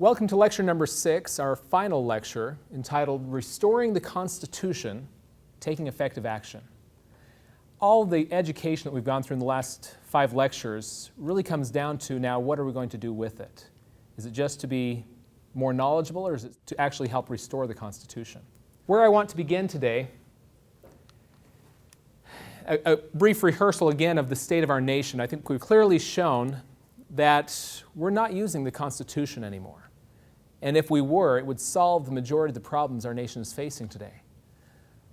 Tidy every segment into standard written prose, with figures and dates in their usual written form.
Welcome to lecture number 6, our final lecture, entitled Restoring the Constitution, Taking Effective Action. All the education that we've gone through in the last 5 lectures really comes down to now what are we going to do with it? Is it just to be more knowledgeable, or is it to actually help restore the Constitution? Where I want to begin today, a brief rehearsal again of the state of our nation. I think we've clearly shown that we're not using the Constitution anymore. And if we were, it would solve the majority of the problems our nation is facing today.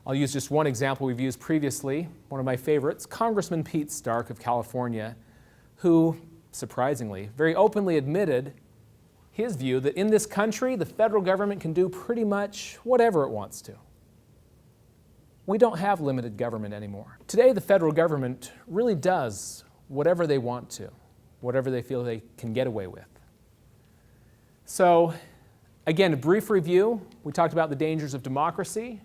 I'll use just one example we've used previously, one of my favorites, Congressman Pete Stark of California, who, surprisingly, very openly admitted his view that in this country, the federal government can do pretty much whatever it wants to. We don't have limited government anymore. Today, the federal government really does whatever they want to, whatever they feel they can get away with. So, again, a brief review. We talked about the dangers of democracy,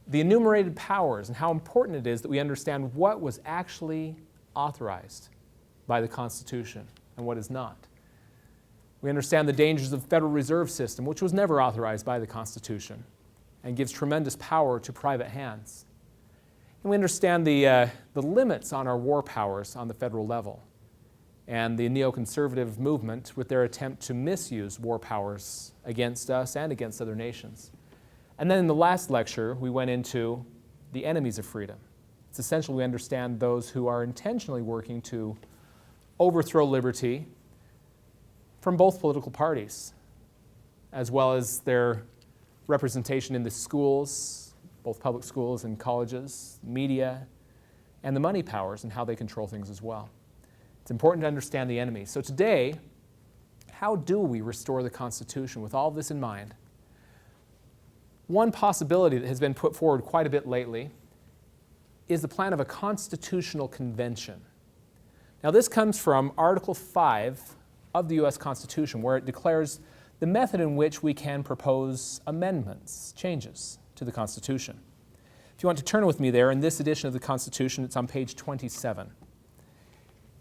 the enumerated powers, and how important it is that we understand what was actually authorized by the Constitution and what is not. We understand the dangers of the Federal Reserve System, which was never authorized by the Constitution and gives tremendous power to private hands. And we understand the limits on our war powers on the federal level and the neoconservative movement with their attempt to misuse war powers against us and against other nations. And then in the last lecture, we went into the enemies of freedom. It's essential we understand those who are intentionally working to overthrow liberty from both political parties, as well as their representation in the schools, both public schools and colleges, media, and the money powers and how they control things as well. It's important to understand the enemy. So today, how do we restore the Constitution with all of this in mind? One possibility that has been put forward quite a bit lately is the plan of a constitutional convention. Now this comes from Article 5 of the U.S. Constitution, where it declares the method in which we can propose amendments, changes to the Constitution. If you want to turn with me there, in this edition of the Constitution, it's on page 27.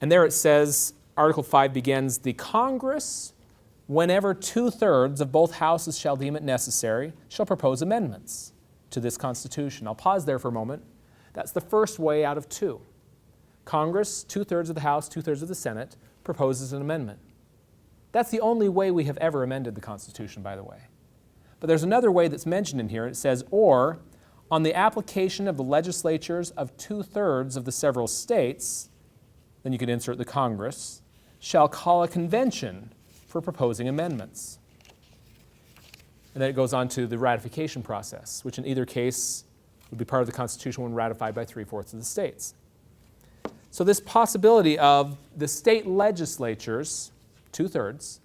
And there it says, Article 5 begins, "The Congress, whenever 2/3 of both houses shall deem it necessary, shall propose amendments to this Constitution." I'll pause there for a moment. That's the first way out of 2. Congress, 2/3 of the House, 2/3 of the Senate, proposes an amendment. That's the only way we have ever amended the Constitution, by the way. But there's another way that's mentioned in here. It says, "Or, on the application of the legislatures of 2/3 of the several states," then you could insert the Congress, "shall call a convention for proposing amendments." And then it goes on to the ratification process, which in either case would be part of the Constitution when ratified by 3/4 of the states. So this possibility of the state legislatures, 2/3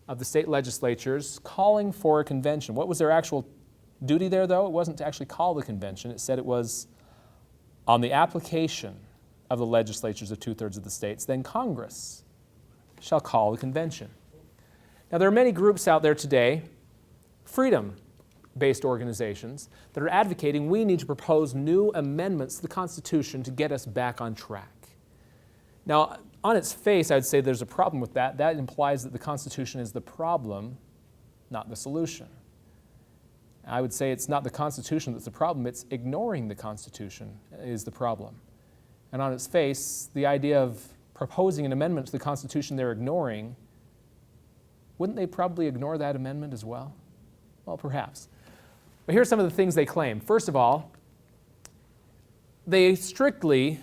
of the state legislatures, calling for a convention. What was their actual duty there, though? It wasn't to actually call the convention. It said it was on the application of the legislatures of 2/3 of the states, then Congress shall call the convention. Now, there are many groups out there today, freedom-based organizations, that are advocating we need to propose new amendments to the Constitution to get us back on track. Now, on its face, I would say there's a problem with that. That implies that the Constitution is the problem, not the solution. I would say it's not the Constitution that's the problem, it's ignoring the Constitution is the problem. And on its face, the idea of proposing an amendment to the Constitution they're ignoring, wouldn't they probably ignore that amendment as well? Well, perhaps. But here's some of the things they claim. First of all, they strictly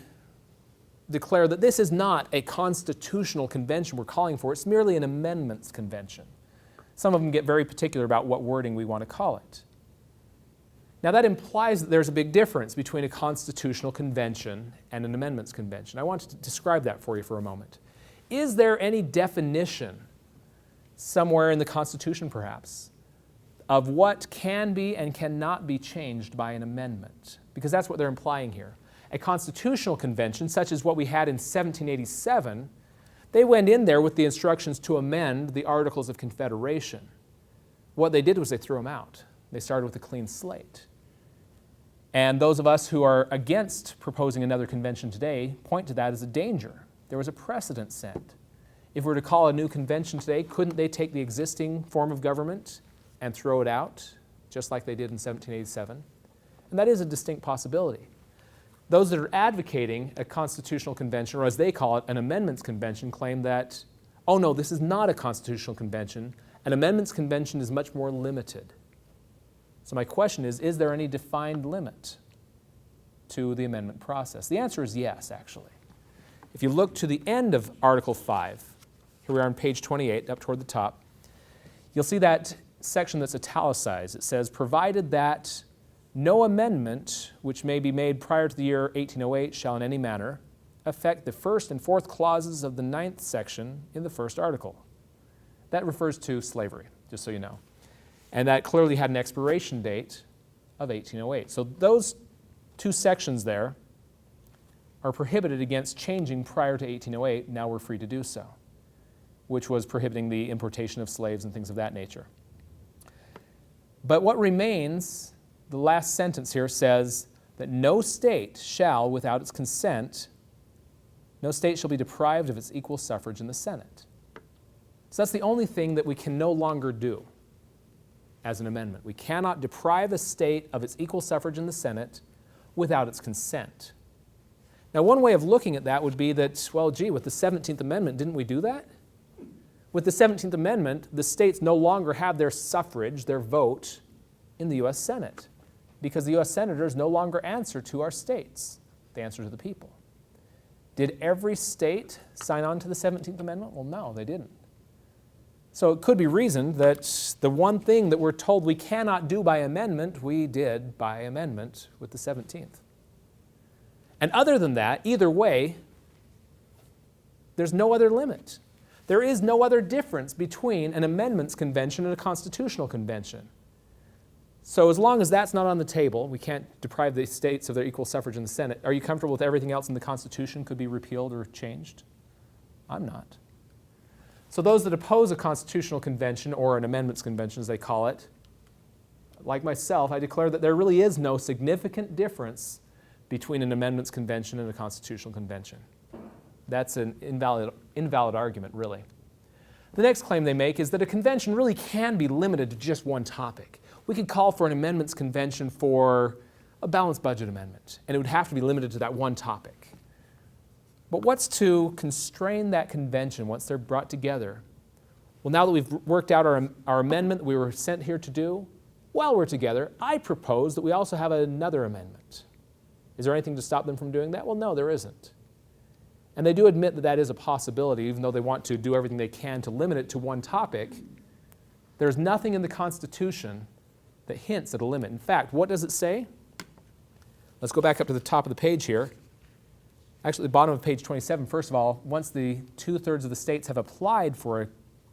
declare that this is not a constitutional convention we're calling for. It's merely an amendments convention. Some of them get very particular about what wording we want to call it. Now that implies that there's a big difference between a constitutional convention and an amendments convention. I want to describe that for you for a moment. Is there any definition somewhere in the Constitution, perhaps, of what can be and cannot be changed by an amendment? Because that's what they're implying here. A constitutional convention, such as what we had in 1787, they went in there with the instructions to amend the Articles of Confederation. What they did was they threw them out. They started with a clean slate. And those of us who are against proposing another convention today point to that as a danger. There was a precedent set If we were to call a new convention today, couldn't they take the existing form of government and throw it out, just like they did in 1787? And that is a distinct possibility. Those that are advocating a constitutional convention, or as they call it, an amendments convention, claim that, oh no, this is not a constitutional convention. An amendments convention is much more limited. So my question is there any defined limit to the amendment process? The answer is yes, actually. If you look to the end of Article 5, here we are on page 28, up toward the top, you'll see that section that's italicized. It says, provided that no amendment which may be made prior to the year 1808 shall in any manner affect the first and fourth clauses of the 9th section in the first article. That refers to slavery, just so you know. And that clearly had an expiration date of 1808. So those two sections there are prohibited against changing prior to 1808. Now we're free to do so, which was prohibiting the importation of slaves and things of that nature. But what remains, the last sentence here says that no state shall, without its consent, no state shall be deprived of its equal suffrage in the Senate. So that's the only thing that we can no longer do as an amendment. We cannot deprive a state of its equal suffrage in the Senate without its consent. Now, one way of looking at that would be that, well, gee, with the 17th Amendment, didn't we do that? With the 17th Amendment, the states no longer have their suffrage, their vote, in the U.S. Senate, because the U.S. senators no longer answer to our states. They answer to the people. Did every state sign on to the 17th Amendment? Well, no, they didn't. So it could be reasoned that the one thing that we're told we cannot do by amendment, we did by amendment with the 17th. And other than that, either way, there's no other limit. There is no other difference between an amendments convention and a constitutional convention. So as long as that's not on the table, we can't deprive the states of their equal suffrage in the Senate. Are you comfortable with everything else in the Constitution could be repealed or changed? I'm not. So those that oppose a constitutional convention, or an amendments convention as they call it, like myself, I declare that there really is no significant difference between an amendments convention and a constitutional convention. That's an invalid argument, really. The next claim they make is that a convention really can be limited to just one topic. We could call for an amendments convention for a balanced budget amendment, and it would have to be limited to that one topic. But what's to constrain that convention once they're brought together? Well, now that we've worked out our amendment that we were sent here to do, while we're together, I propose that we also have another amendment. Is there anything to stop them from doing that? Well, no, there isn't. And they do admit that that is a possibility, even though they want to do everything they can to limit it to one topic. There's nothing in the Constitution that hints at a limit. In fact, what does it say? Let's go back up to the top of the page here. Actually, the bottom of page 27, first of all, once the 2/3 of the states have applied for a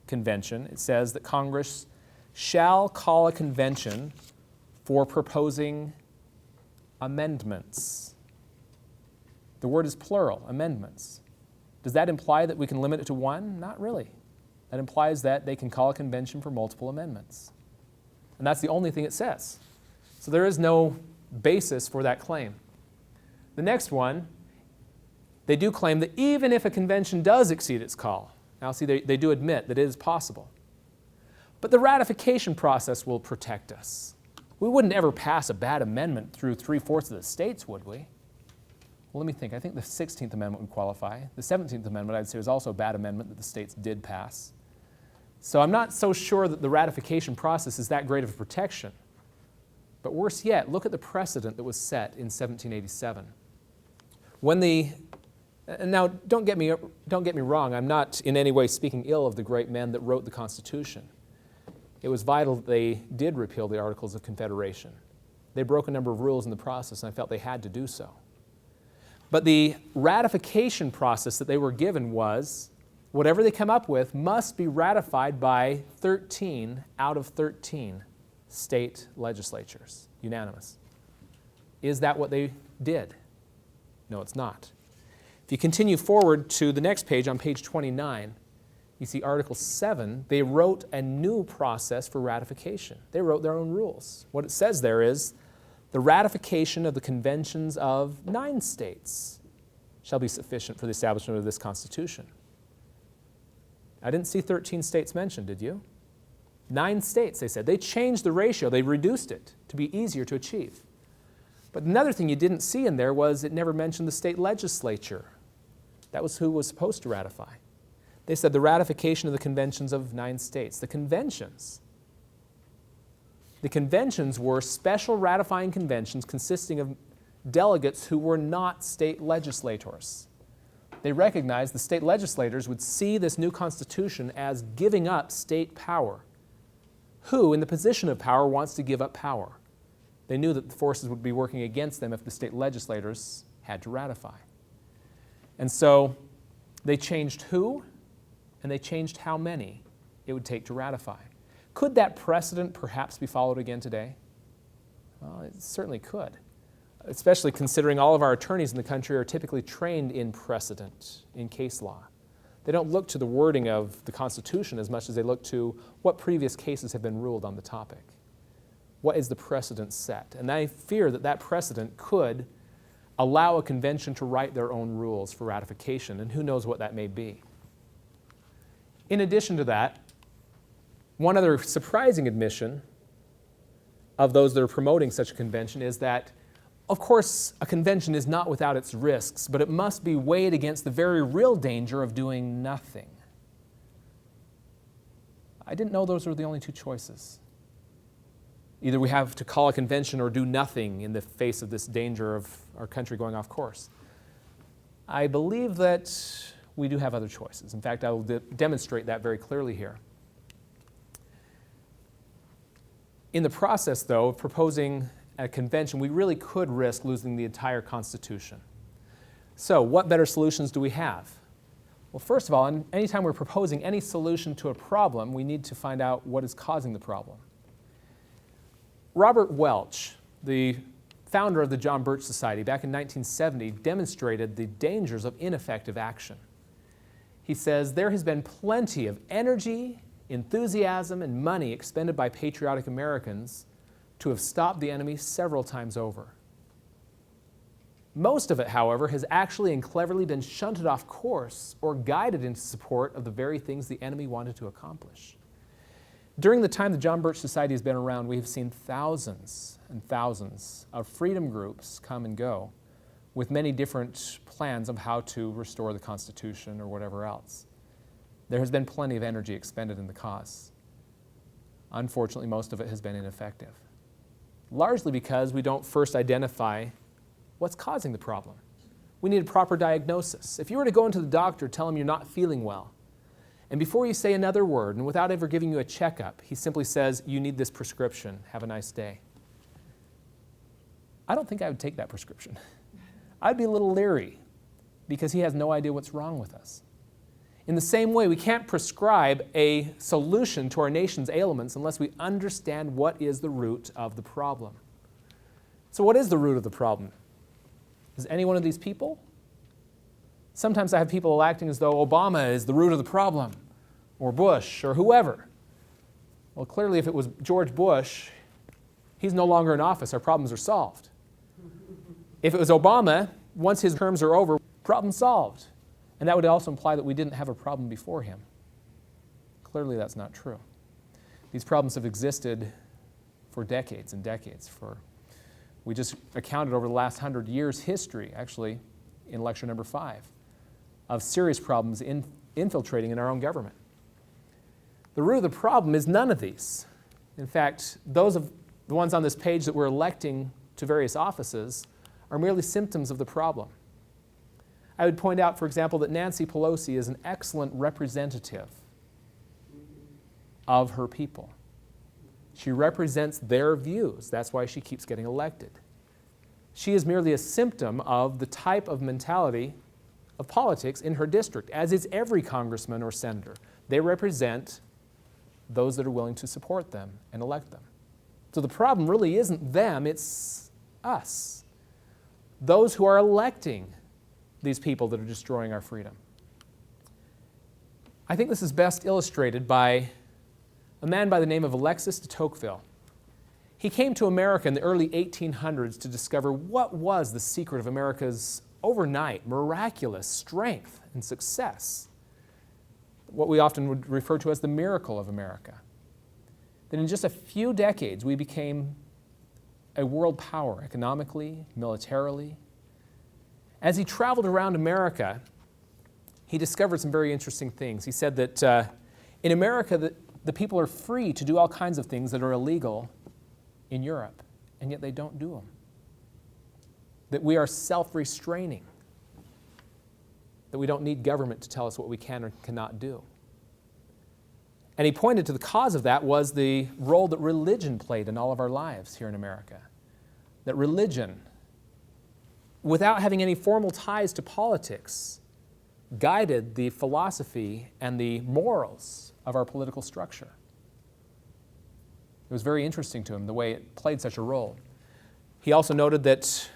convention, it says that Congress shall call a convention for proposing amendments. The word is plural, amendments. Does that imply that we can limit it to one? Not really. That implies that they can call a convention for multiple amendments. And that's the only thing it says. So there is no basis for that claim. The next one, they do claim that even if a convention does exceed its call, now see, they do admit that it is possible, but the ratification process will protect us. We wouldn't ever pass a bad amendment through 3/4 of the states, would we? Well, let me think. I think the 16th Amendment would qualify. The 17th Amendment, I'd say, was also a bad amendment that the states did pass. So I'm not so sure that the ratification process is that great of a protection. But worse yet, look at the precedent that was set in 1787. Now, don't get me wrong, I'm not in any way speaking ill of the great men that wrote the Constitution. It was vital that they did repeal the Articles of Confederation. They broke a number of rules in the process, and I felt they had to do so. But the ratification process that they were given was, whatever they come up with must be ratified by 13 out of 13 state legislatures, unanimous. Is that what they did? No, it's not. If you continue forward to the next page, on page 29, you see Article 7, they wrote a new process for ratification. They wrote their own rules. What it says there is, the ratification of the conventions of 9 states shall be sufficient for the establishment of this Constitution. I didn't see 13 states mentioned, did you? 9 states, they said. They changed the ratio. They reduced it to be easier to achieve. But another thing you didn't see in there was it never mentioned the state legislature. That was who was supposed to ratify. They said the ratification of the conventions of 9 states. The conventions were special ratifying conventions consisting of delegates who were not state legislators. They recognized the state legislators would see this new constitution as giving up state power. Who, in the position of power, wants to give up power? They knew that the forces would be working against them if the state legislators had to ratify. And so they changed who, and they changed how many it would take to ratify. Could that precedent perhaps be followed again today? Well, it certainly could, especially considering all of our attorneys in the country are typically trained in precedent, in case law. They don't look to the wording of the Constitution as much as they look to what previous cases have been ruled on the topic. What is the precedent set? And I fear that that precedent could allow a convention to write their own rules for ratification, and who knows what that may be. In addition to that, one other surprising admission of those that are promoting such a convention is that, of course, a convention is not without its risks, but it must be weighed against the very real danger of doing nothing. I didn't know those were the only 2 choices. Either we have to call a convention or do nothing in the face of this danger of our country going off course. I believe that we do have other choices. In fact, I will demonstrate that very clearly here. In the process, though, of proposing a convention, we really could risk losing the entire Constitution. So, what better solutions do we have? Well, first of all, anytime we're proposing any solution to a problem, we need to find out what is causing the problem. Robert Welch, the founder of the John Birch Society back in 1970, demonstrated the dangers of ineffective action. He says, there has been plenty of energy, enthusiasm, and money expended by patriotic Americans to have stopped the enemy several times over. Most of it, however, has actually and cleverly been shunted off course or guided into support of the very things the enemy wanted to accomplish. During the time the John Birch Society has been around, we have seen thousands and thousands of freedom groups come and go with many different plans of how to restore the Constitution or whatever else. There has been plenty of energy expended in the cause. Unfortunately, most of it has been ineffective, largely because we don't first identify what's causing the problem. We need a proper diagnosis. If you were to go into the doctor, tell him you're not feeling well, and before you say another word, and without ever giving you a checkup, he simply says, you need this prescription, have a nice day. I don't think I would take that prescription. I'd be a little leery because he has no idea what's wrong with us. In the same way, we can't prescribe a solution to our nation's ailments unless we understand what is the root of the problem. So what is the root of the problem? Is any one of these people? Sometimes I have people acting as though Obama is the root of the problem, or Bush, or whoever. Well, clearly if it was George Bush, he's no longer in office, our problems are solved. If it was Obama, once his terms are over, problem solved. And that would also imply that we didn't have a problem before him. Clearly that's not true. These problems have existed for decades and decades. We just accounted over the last 100 years' history, actually, in lecture number 5, of serious problems infiltrating in our own government. The root of the problem is none of these. In fact, those of the ones on this page that we're electing to various offices are merely symptoms of the problem. I would point out, for example, that Nancy Pelosi is an excellent representative of her people. She represents their views. That's why she keeps getting elected. She is merely a symptom of the type of mentality of politics in her district, as is every congressman or senator. They represent those that are willing to support them and elect them. So the problem really isn't them, it's us. Those who are electing these people that are destroying our freedom. I think this is best illustrated by a man by the name of Alexis de Tocqueville. He came to America in the early 1800s to discover what was the secret of America's overnight, miraculous strength and success. what we often would refer to as the miracle of America. That in just a few decades, we became a world power economically, militarily. As he traveled around America, he discovered some very interesting things. He said that in America, the people are free to do all kinds of things that are illegal in Europe, and yet they don't do them. That we are self-restraining. That we don't need government to tell us what we can or cannot do. And he pointed to the cause of that was the role that religion played in all of our lives here in America. That religion, without having any formal ties to politics, guided the philosophy and the morals of our political structure. It was very interesting to him the way it played such a role. He also noted that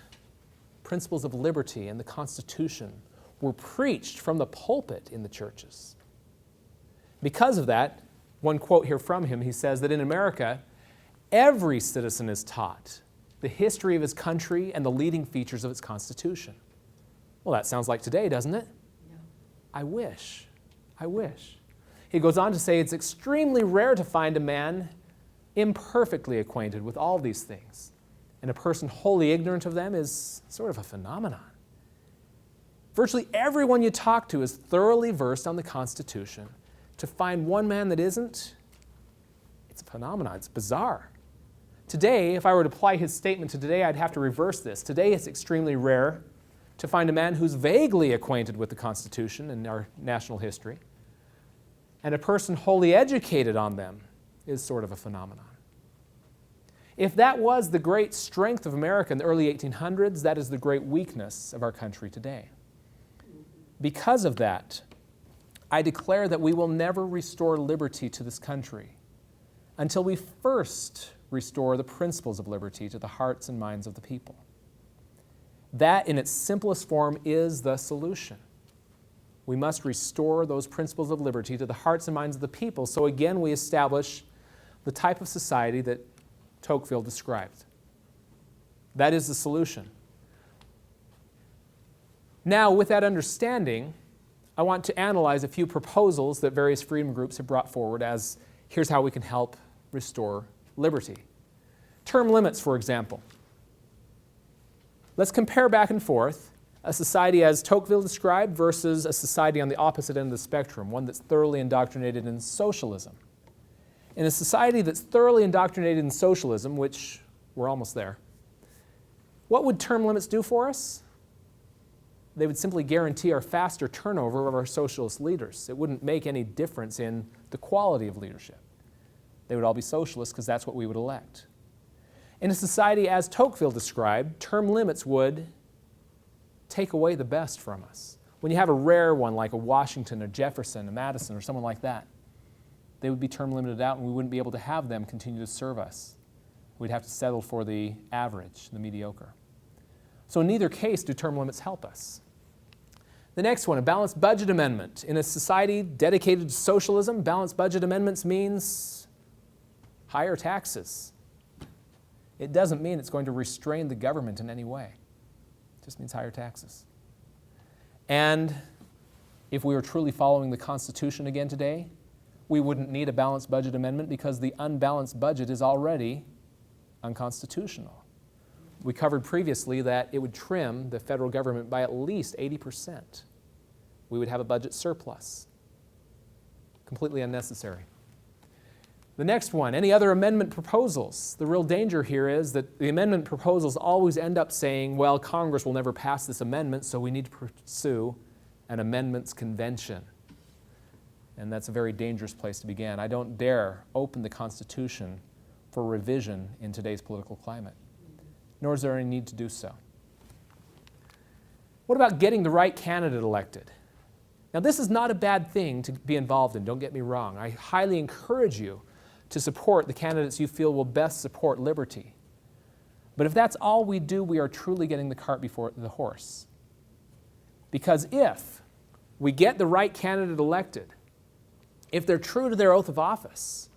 principles of liberty and the Constitution were preached from the pulpit in the churches. Because of that, one quote here from him, he says that in America, every citizen is taught the history of his country and the leading features of its Constitution. Well, that sounds like today, doesn't it? Yeah. I wish. He goes on to say it's extremely rare to find a man imperfectly acquainted with all these things, and a person wholly ignorant of them is sort of a phenomenon. Virtually everyone you talk to is thoroughly versed on the Constitution. To find one man that isn't, it's a phenomenon. It's bizarre. Today, if I were to apply his statement to today, I'd have to reverse this. Today, it's extremely rare to find a man who's vaguely acquainted with the Constitution and our national history, and a person wholly educated on them is sort of a phenomenon. If that was the great strength of America in the early 1800s, that is the great weakness of our country today. Because of that, I declare that we will never restore liberty to this country until we first restore the principles of liberty to the hearts and minds of the people. That, in its simplest form, is the solution. We must restore those principles of liberty to the hearts and minds of the people, so again we establish the type of society that Tocqueville described. That is the solution. Now, with that understanding, I want to analyze a few proposals that various freedom groups have brought forward as here's how we can help restore liberty. Term limits, for example. Let's compare back and forth a society as Tocqueville described versus a society on the opposite end of the spectrum, one that's thoroughly indoctrinated in socialism. In a society that's thoroughly indoctrinated in socialism, which we're almost there, what would term limits do for us? They would simply guarantee our faster turnover of our socialist leaders. It wouldn't make any difference in the quality of leadership. They would all be socialists because that's what we would elect. In a society as Tocqueville described, term limits would take away the best from us. When you have a rare one like a Washington, a Jefferson, a Madison, or someone like that, they would be term limited out and we wouldn't be able to have them continue to serve us. We'd have to settle for the average, the mediocre. So in neither case do term limits help us. The next one, a balanced budget amendment. In a society dedicated to socialism, balanced budget amendments means higher taxes. It doesn't mean it's going to restrain the government in any way. It just means higher taxes. And if we were truly following the Constitution again today, we wouldn't need a balanced budget amendment because the unbalanced budget is already unconstitutional. We covered previously that it would trim the federal government by at least 80%. We would have a budget surplus. Completely unnecessary. The next one, any other amendment proposals? The real danger here is that the amendment proposals always end up saying, well, Congress will never pass this amendment, so we need to pursue an amendments convention. And that's a very dangerous place to begin. I don't dare open the Constitution for revision in today's political climate, nor is there any need to do so. What about getting the right candidate elected? Now, this is not a bad thing to be involved in, don't get me wrong. I highly encourage you to support the candidates you feel will best support liberty. But if that's all we do, we are truly getting the cart before the horse. Because if we get the right candidate elected, if they're true to their oath of office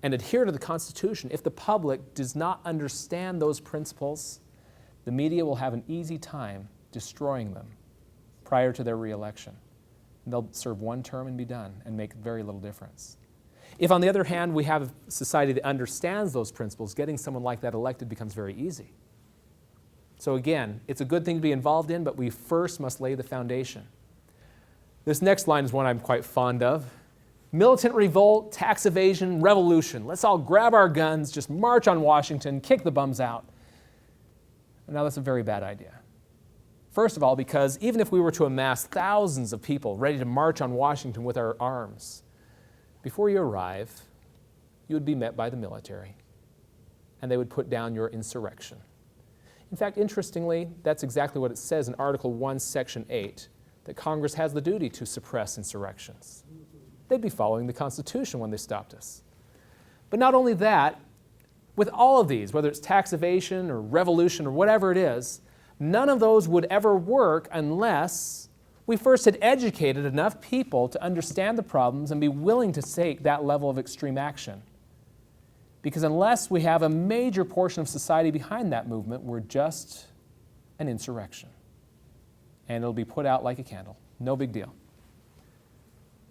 and adhere to the Constitution, if the public does not understand those principles, the media will have an easy time destroying them prior to their re-election. They'll serve one term and be done and make very little difference. If, on the other hand, we have a society that understands those principles, getting someone like that elected becomes very easy. So again, it's a good thing to be involved in, but we first must lay the foundation. This next line is one I'm quite fond of. Militant revolt, tax evasion, revolution. Let's all grab our guns, just march on Washington, kick the bums out. Now that's a very bad idea. First of all, because even if we were to amass thousands of people ready to march on Washington with our arms, before you arrive, you would be met by the military, and they would put down your insurrection. In fact, interestingly, that's exactly what it says in Article 1, Section 8, that Congress has the duty to suppress insurrections. They'd be following the Constitution when they stopped us. But not only that, with all of these, whether it's tax evasion or revolution or whatever it is, none of those would ever work unless we first had educated enough people to understand the problems and be willing to take that level of extreme action. Because unless we have a major portion of society behind that movement, we're just an insurrection. And it'll be put out like a candle. No big deal.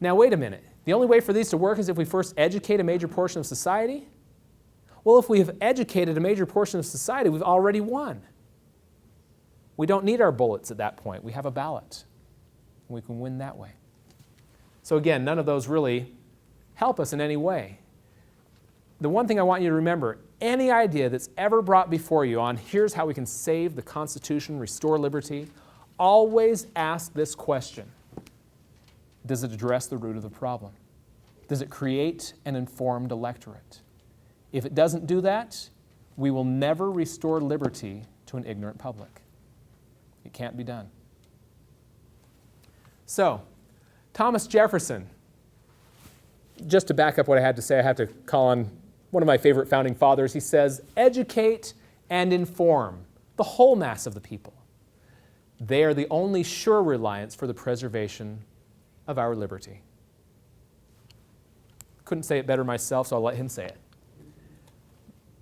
Now, wait a minute. The only way for these to work is if we first educate a major portion of society? Well, if we have educated a major portion of society, we've already won. We don't need our bullets at that point. We have a ballot. We can win that way. So again, none of those really help us in any way. The one thing I want you to remember, any idea that's ever brought before you on here's how we can save the Constitution, restore liberty, always ask this question. Does it address the root of the problem? Does it create an informed electorate? If it doesn't do that, we will never restore liberty to an ignorant public. It can't be done. So, Thomas Jefferson, just to back up what I had to say, I have to call on one of my favorite founding fathers. He says, educate and inform the whole mass of the people. They are the only sure reliance for the preservation of our liberty. Couldn't say it better myself, so I'll let him say it.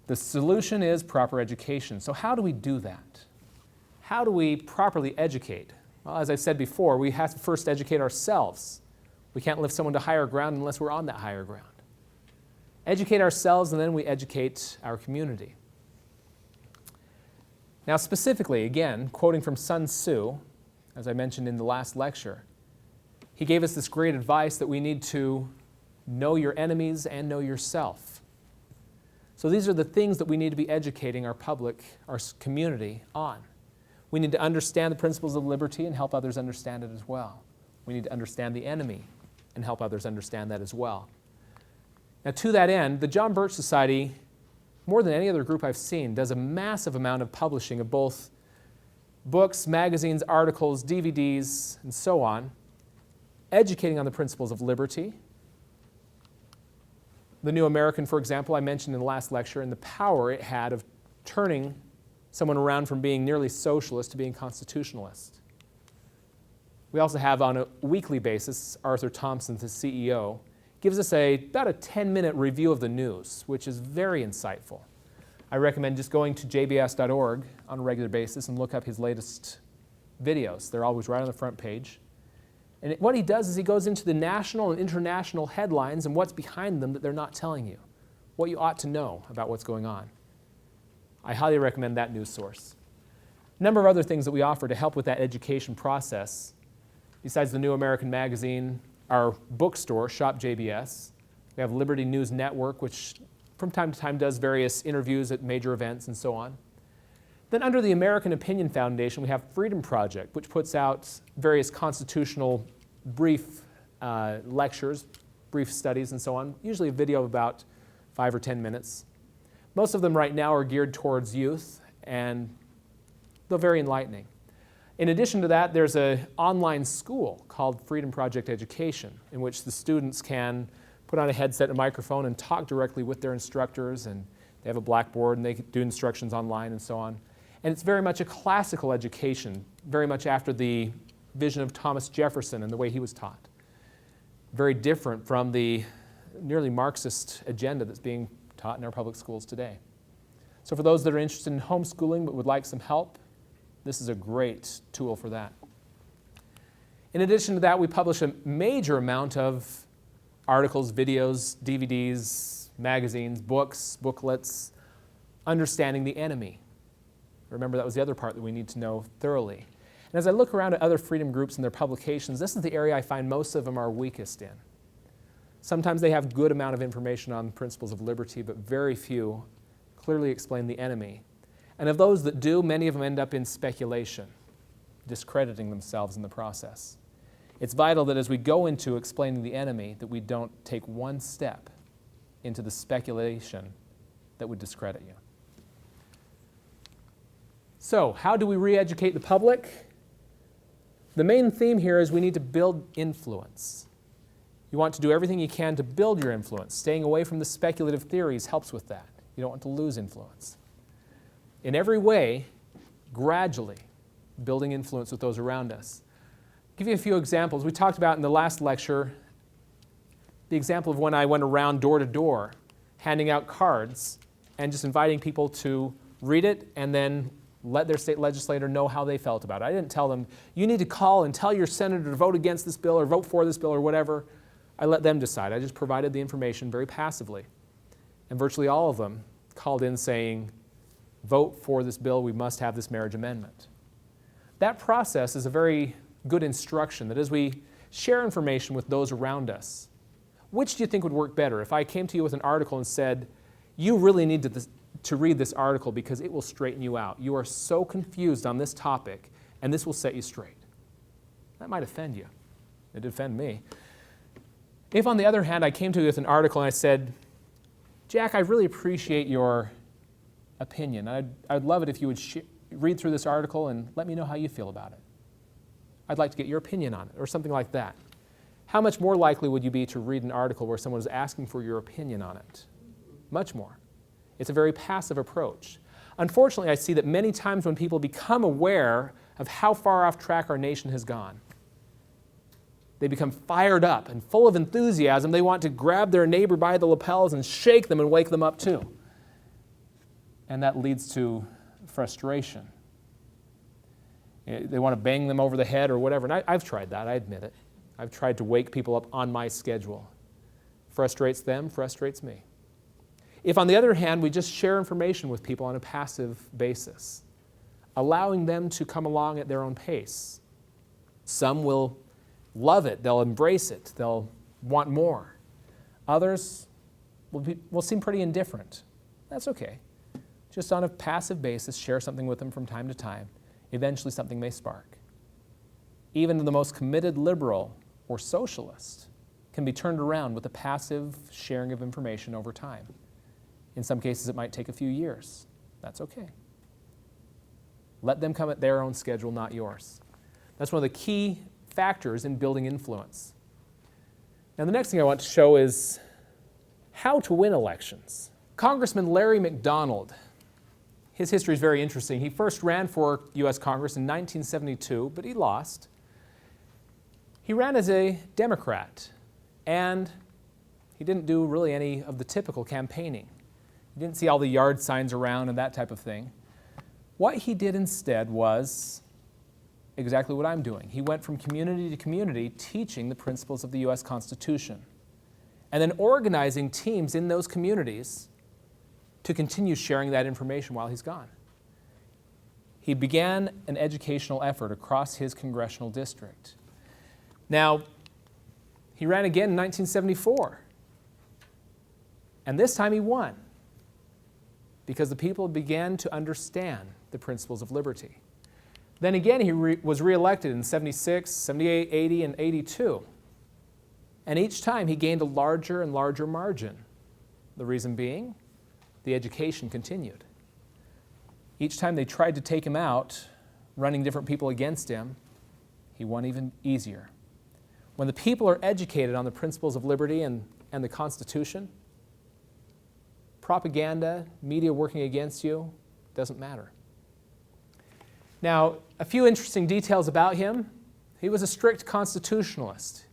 The solution is proper education. So how do we do that? How do we properly educate? Well, as I said before, we have to first educate ourselves. We can't lift someone to higher ground unless we're on that higher ground. Educate ourselves, and then we educate our community. Now, specifically, again, quoting from Sun Tzu, as I mentioned in the last lecture, he gave us this great advice that we need to know your enemies and know yourself. So these are the things that we need to be educating our public, our community on. We need to understand the principles of liberty and help others understand it as well. We need to understand the enemy and help others understand that as well. Now, to that end, the John Birch Society, more than any other group I've seen, does a massive amount of publishing of both books, magazines, articles, DVDs, and so on, educating on the principles of liberty. The New American, for example, I mentioned in the last lecture, and the power it had of turning someone around from being nearly socialist to being constitutionalist. We also have, on a weekly basis, Arthur Thompson, the CEO, gives us about a 10-minute review of the news, which is very insightful. I recommend just going to jbs.org on a regular basis and look up his latest videos. They're always right on the front page. And what he does is he goes into the national and international headlines and what's behind them that they're not telling you, what you ought to know about what's going on. I highly recommend that news source. A number of other things that we offer to help with that education process, besides the New American Magazine, our bookstore, Shop JBS. We have Liberty News Network, which from time to time does various interviews at major events and so on. Then under the American Opinion Foundation, we have Freedom Project, which puts out various constitutional brief lectures, brief studies and so on, usually a video of about 5 or 10 minutes. Most of them right now are geared towards youth, and they're very enlightening. In addition to that, there's an online school called Freedom Project Education, in which the students can put on a headset and microphone and talk directly with their instructors, and they have a blackboard and they do instructions online and so on. And it's very much a classical education, very much after the vision of Thomas Jefferson and the way he was taught. Very different from the nearly Marxist agenda that's being taught in our public schools today. So for those that are interested in homeschooling but would like some help, this is a great tool for that. In addition to that, we publish a major amount of articles, videos, DVDs, magazines, books, booklets, understanding the enemy. Remember, that was the other part that we need to know thoroughly. And as I look around at other freedom groups and their publications, this is the area I find most of them are weakest in. Sometimes they have good amount of information on principles of liberty, but very few clearly explain the enemy. And of those that do, many of them end up in speculation, discrediting themselves in the process. It's vital that as we go into explaining the enemy, that we don't take one step into the speculation that would discredit you. So, how do we re-educate the public? The main theme here is we need to build influence. You want to do everything you can to build your influence. Staying away from the speculative theories helps with that. You don't want to lose influence. In every way, gradually building influence with those around us. I'll give you a few examples. We talked about in the last lecture the example of when I went around door to door, handing out cards and just inviting people to read it and then let their state legislator know how they felt about it. I didn't tell them, you need to call and tell your senator to vote against this bill or vote for this bill or whatever. I let them decide. I just provided the information very passively. And virtually all of them called in saying, vote for this bill, we must have this marriage amendment. That process is a very good instruction that as we share information with those around us, which do you think would work better? If I came to you with an article and said, you really need to read this article because it will straighten you out. You are so confused on this topic, and this will set you straight. That might offend you. It did offend me. If, on the other hand, I came to you with an article and I said, Jack, I really appreciate your opinion. I'd love it if you would read through this article and let me know how you feel about it. I'd like to get your opinion on it, or something like that. How much more likely would you be to read an article where someone is asking for your opinion on it? Much more. It's a very passive approach. Unfortunately, I see that many times when people become aware of how far off track our nation has gone, they become fired up and full of enthusiasm. They want to grab their neighbor by the lapels and shake them and wake them up too. And that leads to frustration. They want to bang them over the head or whatever. And I've tried that, I admit it. I've tried to wake people up on my schedule. Frustrates them, frustrates me. If, on the other hand, we just share information with people on a passive basis, allowing them to come along at their own pace, some will love it, they'll embrace it, they'll want more. Others will seem pretty indifferent. That's okay. Just on a passive basis, share something with them from time to time. Eventually something may spark. Even the most committed liberal or socialist can be turned around with a passive sharing of information over time. In some cases, it might take a few years. That's okay. Let them come at their own schedule, not yours. That's one of the key factors in building influence. Now, the next thing I want to show is how to win elections. Congressman Larry McDonald, his history is very interesting. He first ran for U.S. Congress in 1972, but he lost. He ran as a Democrat, and he didn't do really any of the typical campaigning. You didn't see all the yard signs around and that type of thing. What he did instead was exactly what I'm doing. He went from community to community teaching the principles of the U.S. Constitution and then organizing teams in those communities to continue sharing that information while he's gone. He began an educational effort across his congressional district. Now, he ran again in 1974, and this time he won, because the people began to understand the principles of liberty. Then again, he was reelected in 76, 78, 80, and 82. And each time he gained a larger and larger margin. The reason being, the education continued. Each time they tried to take him out, running different people against him, he won even easier. When the people are educated on the principles of liberty and the Constitution, propaganda, media working against you, doesn't matter. Now, a few interesting details about him. He was a strict constitutionalist.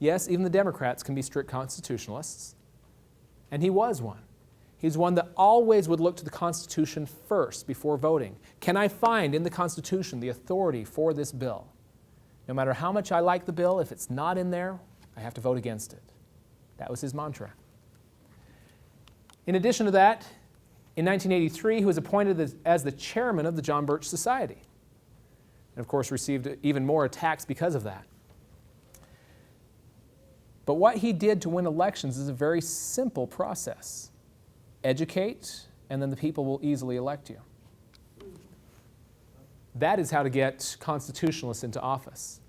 Yes, even the Democrats can be strict constitutionalists, and he was one. He's one that always would look to the Constitution first before voting. Can I find in the Constitution the authority for this bill? No matter how much I like the bill, if it's not in there, I have to vote against it. That was his mantra. In addition to that, in 1983, he was appointed as the chairman of the John Birch Society, and of course received even more attacks because of that. But what he did to win elections is a very simple process. Educate, and then the people will easily elect you. That is how to get constitutionalists into office.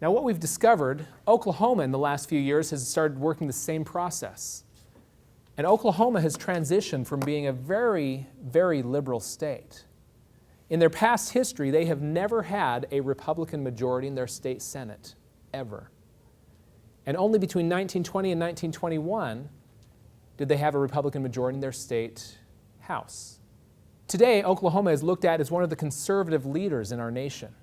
Now, what we've discovered, Oklahoma in the last few years has started working the same process. And Oklahoma has transitioned from being a very, very liberal state. In their past history, they have never had a Republican majority in their state Senate, ever. And only between 1920 and 1921 did they have a Republican majority in their state House. Today, Oklahoma is looked at as one of the conservative leaders in our nation.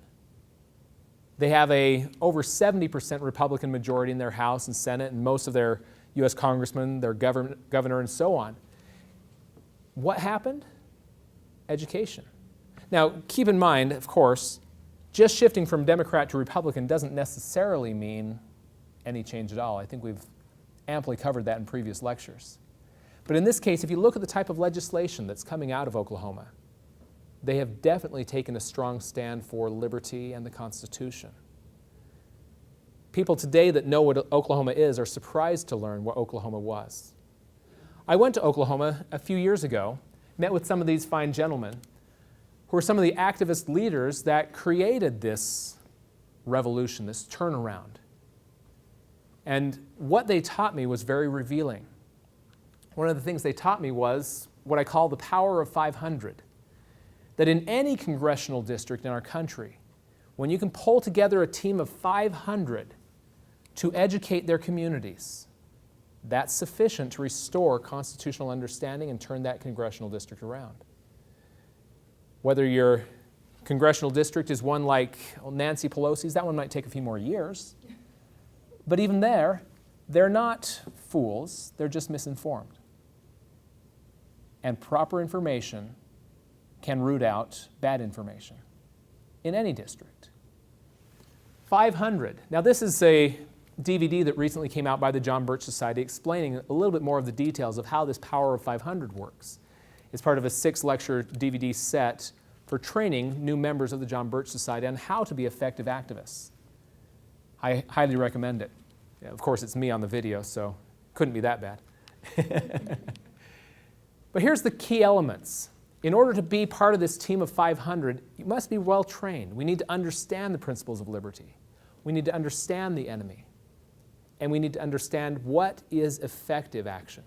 They have a over 70% Republican majority in their House and Senate, and most of their U.S. congressmen, their governor, and so on. What happened? Education. Now, keep in mind, of course, just shifting from Democrat to Republican doesn't necessarily mean any change at all. I think we've amply covered that in previous lectures. But in this case, if you look at the type of legislation that's coming out of Oklahoma, they have definitely taken a strong stand for liberty and the Constitution. People today that know what Oklahoma is are surprised to learn what Oklahoma was. I went to Oklahoma a few years ago, met with some of these fine gentlemen who are some of the activist leaders that created this revolution, this turnaround. And what they taught me was very revealing. One of the things they taught me was what I call the power of 500. That in any congressional district in our country, when you can pull together a team of 500 to educate their communities, that's sufficient to restore constitutional understanding and turn that congressional district around. Whether your congressional district is one like Nancy Pelosi's, that one might take a few more years. But even there, they're not fools, they're just misinformed. And proper information can root out bad information in any district. 500. Now this is a DVD that recently came out by the John Birch Society explaining a little bit more of the details of how this power of 500 works. It's part of a 6-lecture DVD set for training new members of the John Birch Society on how to be effective activists. I highly recommend it. Yeah, of course, it's me on the video, so couldn't be that bad. But here's the key elements. In order to be part of this team of 500, you must be well trained. We need to understand the principles of liberty. We need to understand the enemy. And we need to understand what is effective action.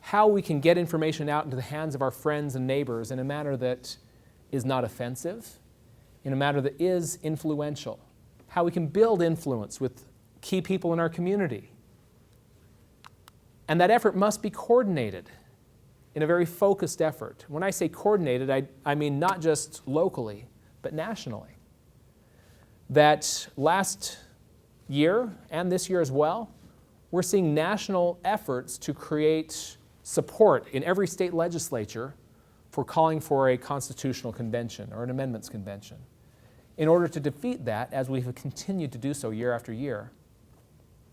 How we can get information out into the hands of our friends and neighbors in a manner that is not offensive, in a manner that is influential. How we can build influence with key people in our community. And that effort must be coordinated in a very focused effort. When I say coordinated, I mean not just locally, but nationally. That last year, and this year as well, we're seeing national efforts to create support in every state legislature for calling for a constitutional convention or an amendments convention. In order to defeat that, as we have continued to do so year after year,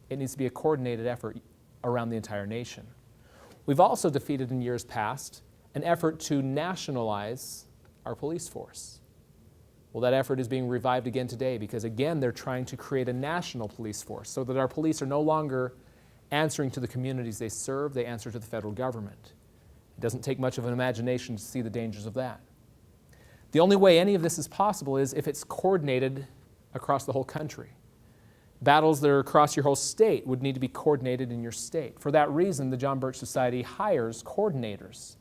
it needs to be a coordinated effort around the entire nation. We've also defeated in years past an effort to nationalize our police force. Well, that effort is being revived again today because, again, they're trying to create a national police force so that our police are no longer answering to the communities they serve, they answer to the federal government. It doesn't take much of an imagination to see the dangers of that. The only way any of this is possible is if it's coordinated across the whole country. Battles that are across your whole state would need to be coordinated in your state. For that reason, the John Birch Society hires coordinators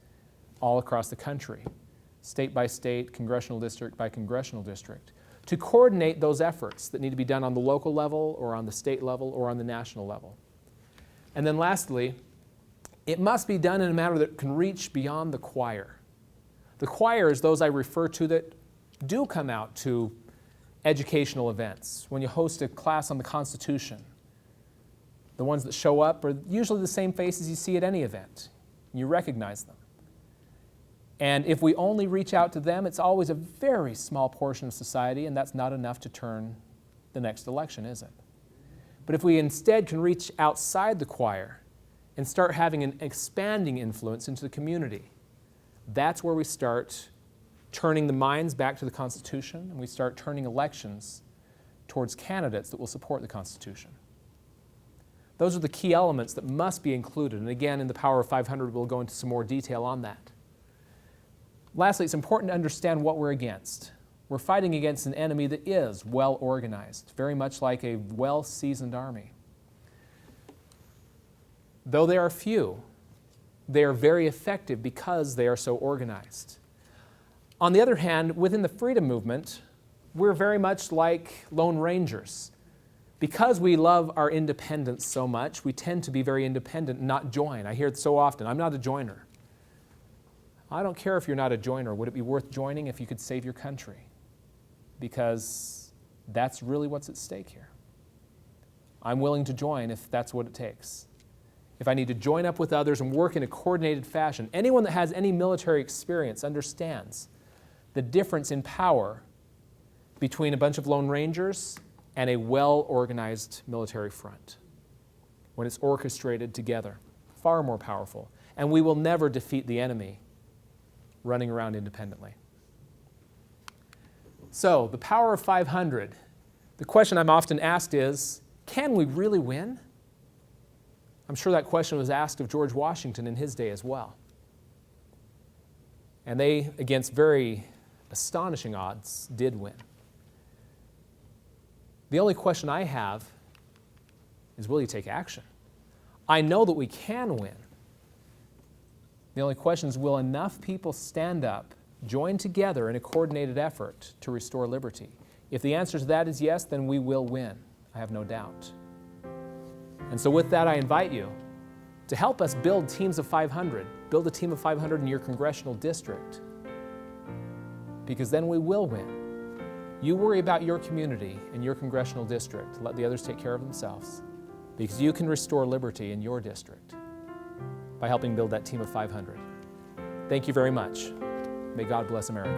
all across the country, state by state, congressional district by congressional district, to coordinate those efforts that need to be done on the local level or on the state level or on the national level. And then lastly, it must be done in a manner that can reach beyond the choir. The choir is those I refer to that do come out to educational events, when you host a class on the Constitution. The ones that show up are usually the same faces you see at any event. You recognize them. And if we only reach out to them, it's always a very small portion of society, and that's not enough to turn the next election, is it? But if we instead can reach outside the choir and start having an expanding influence into the community, that's where we start turning the minds back to the Constitution, and we start turning elections towards candidates that will support the Constitution. Those are the key elements that must be included, and again, in the Power of 500, we'll go into some more detail on that. Lastly, it's important to understand what we're against. We're fighting against an enemy that is well organized, very much like a well-seasoned army. Though they are few, they are very effective because they are so organized. On the other hand, within the freedom movement, we're very much like Lone Rangers. Because we love our independence so much, we tend to be very independent and not join. I hear it so often, I'm not a joiner. I don't care if you're not a joiner. Would it be worth joining if you could save your country? Because that's really what's at stake here. I'm willing to join if that's what it takes. If I need to join up with others and work in a coordinated fashion. Anyone that has any military experience understands the difference in power between a bunch of Lone Rangers and a well-organized military front. When it's orchestrated together, far more powerful. And we will never defeat the enemy running around independently. So, the Power of 500. The question I'm often asked is, can we really win? I'm sure that question was asked of George Washington in his day as well. And they, against very astonishing odds, did win. The only question I have is, will you take action? I know that we can win. The only question is, will enough people stand up, join together in a coordinated effort to restore liberty? If the answer to that is yes, then we will win. I have no doubt. And so with that, I invite you to help us build teams of 500. Build a team of 500 in your congressional district, because then we will win. You worry about your community and your congressional district. Let the others take care of themselves, because you can restore liberty in your district by helping build that team of 500. Thank you very much. May God bless America.